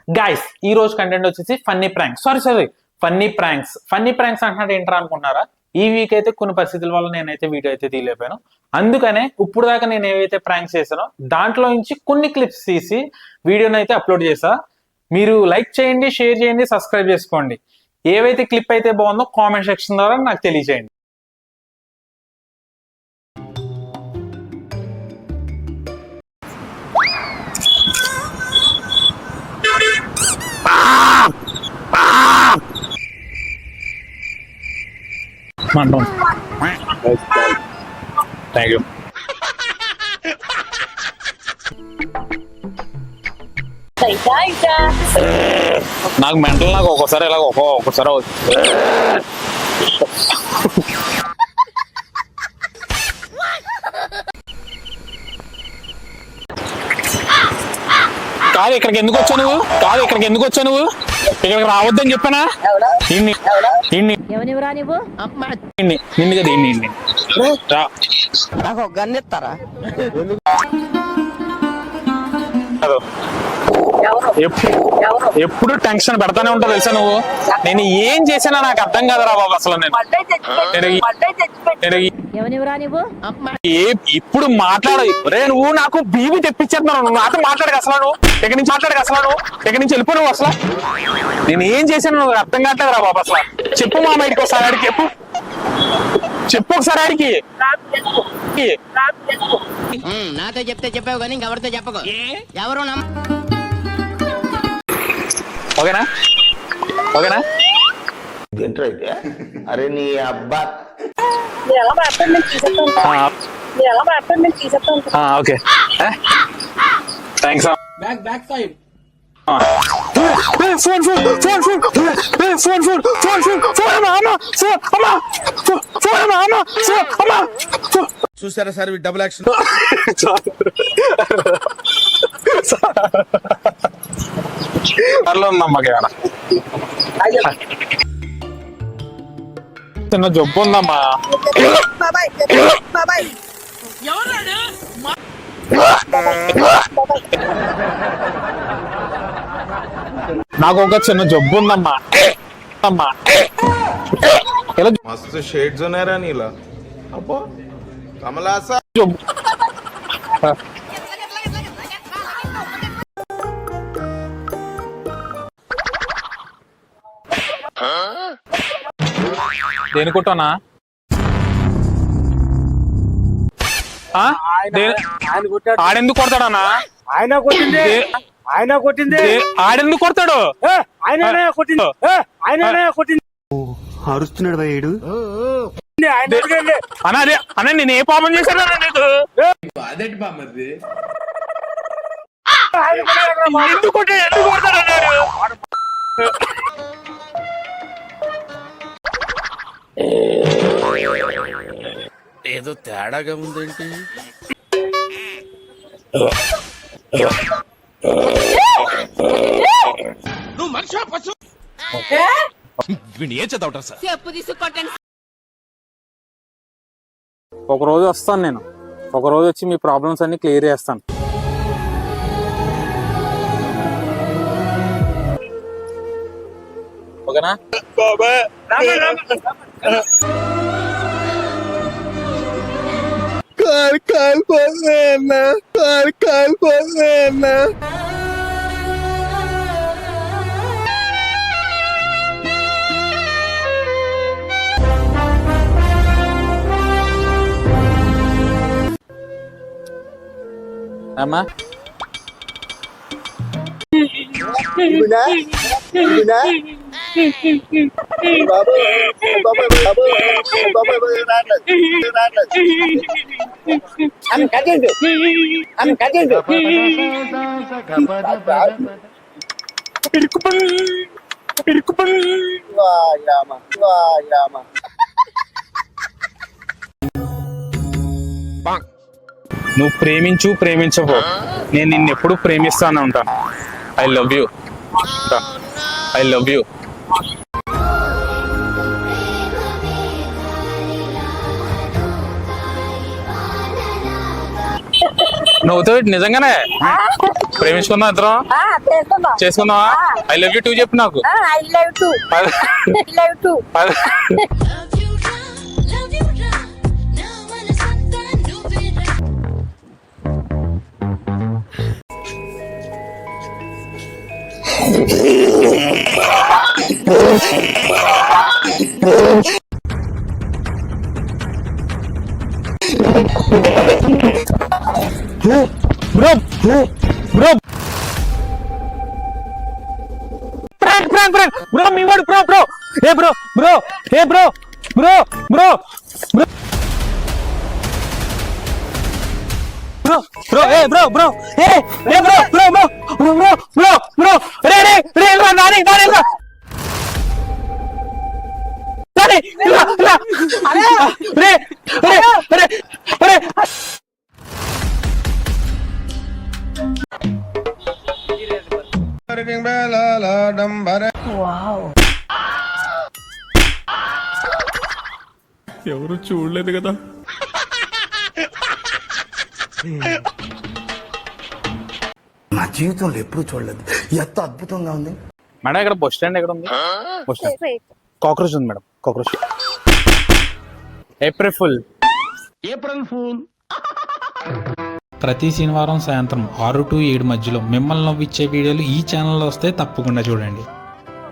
Guys ఈ రోజు content వచ్చేసి ఫన్నీ ప్రాంక్స్. ఫన్నీ ప్రాంక్స్ అంటే ఏంట్రా అనుకుంటున్నారా? ఈ వీక్ అయితే కొన్ని పరిస్థితుల వల్ల నేనైతే వీడియో అయితే తీయలేకపోయాను. అందుకనే ఇప్పుడు దాకా నేను ఏవైతే ప్రాంక్స్ చేశానో దాంట్లో నుంచి కొన్ని క్లిప్స్ తీసి వీడియోని అయితే అప్లోడ్ చేసా. మీరు లైక్ చేయండి, షేర్ చేయండి, సబ్స్క్రైబ్ చేసుకోండి. ఏవైతే క్లిప్ అయితే బాగుందో కామెంట్ సెక్షన్ ద్వారా నాకు తెలియజేయండి. Thank you. నాకు మెంటల్ నాకు ఒక్కోసారి ఇలా ఒక్కొక్కసారి కాదు ఇక్కడికి ఎందుకు వచ్చావు నువ్వు? ఇక్కడికి రావద్దని చెప్పానా? నిన్ను కదా నాకు గన్నెత్తారా? ఎప్పుడు టెన్షన్ పెడతానే ఉంటావు తెలుసా నువ్వు. నేను ఏం చేసినా నాకు అర్థం కాదురా బాబు. అసలు ఇప్పుడు మాట్లాడు రే. నువ్వు నాకు బీబీ తెప్పించేస్తున్నావు. నువ్వు నాతో మాట్లాడక అసలు నువ్వు ఎక్కడి నుంచి వెళ్ళిపో నువ్వు. అసలు నేను ఏం చేశాను నువ్వు అర్థం కావట్లేదురా బాబు. అసలు చెప్పు మా బయటకి ఒకసారి ఆడికి చెప్పు ఒకసారి ఆడికి. నాతో చెప్తే చెప్పావు కానీ ఇంకెవరితో చెప్పకు. ఎవరు ఓకేనా? అరే నీ అబ్బా ఓకే థ్యాంక్స్. చూసారా సార్ డబుల్ యాక్షన్. చిన్న జబ్బు ఉందమ్మా. నాకు ఒక చిన్న జబ్బు ఉందమ్మా. మస్తు షేడ్స్ ఉన్నారా నీలా? అబ్బో కమలాసా జబ్బు దేనికుంటానా? ఆడెందుకు కొడతాడన్నా? ఆయన కొట్టింది ఆడెందుకు కొడతాడు? అరుస్తున్నాడు భయ్యుడు. అన్న నేను ఏ పాపం చేశాను నీకు? ఎందుకు కొడతాడు అన్నాడు? ఏదో తేడాగా ఉందేంటి? నువ్వు మనిషి పశు ఏం చదవటం సార్? ఒక రోజు వస్తాను నేను. ఒక రోజు వచ్చి మీ ప్రాబ్లమ్స్ అన్ని క్లియర్ చేస్తాను. ఓకేనా? అమ్మా నువ్వు ప్రేమించపో, నేను నిన్నెప్పుడు ప్రేమిస్తాను ఉంటాను. I love you. నవ్వుతో నిజంగానే ప్రేమించుకుందాం ఇద్దరం చేసుకుందామా ఐ లవ్ యూ 2 చెప్పు నాకు I love you. I love you. Love you, na మనసంతా నువ్వేరా. బ్రో ప్రాంక్ బ్రో మీ వాడు బ్రో ఏ బ్రో ఎవరు చూడలేదు కదా. నా జీవితంలో ఎప్పుడు చూడలేదు, ఎంత అద్భుతంగా ఉంది. మేడం ఇక్కడ బస్ స్టాండ్ ఎక్కడ ఉంది? బస్ స్టాండ్ కాక్రోచ్ ఉంది మేడం, కాక్రోచ్. April full. ప్రతి శనివారం సాయంత్రం 6 to 7 మధ్యలో మిమ్మల్ని నవ్విచ్చే వీడియోలు ఈ ఛానల్లో వస్తే తప్పకుండా చూడండి.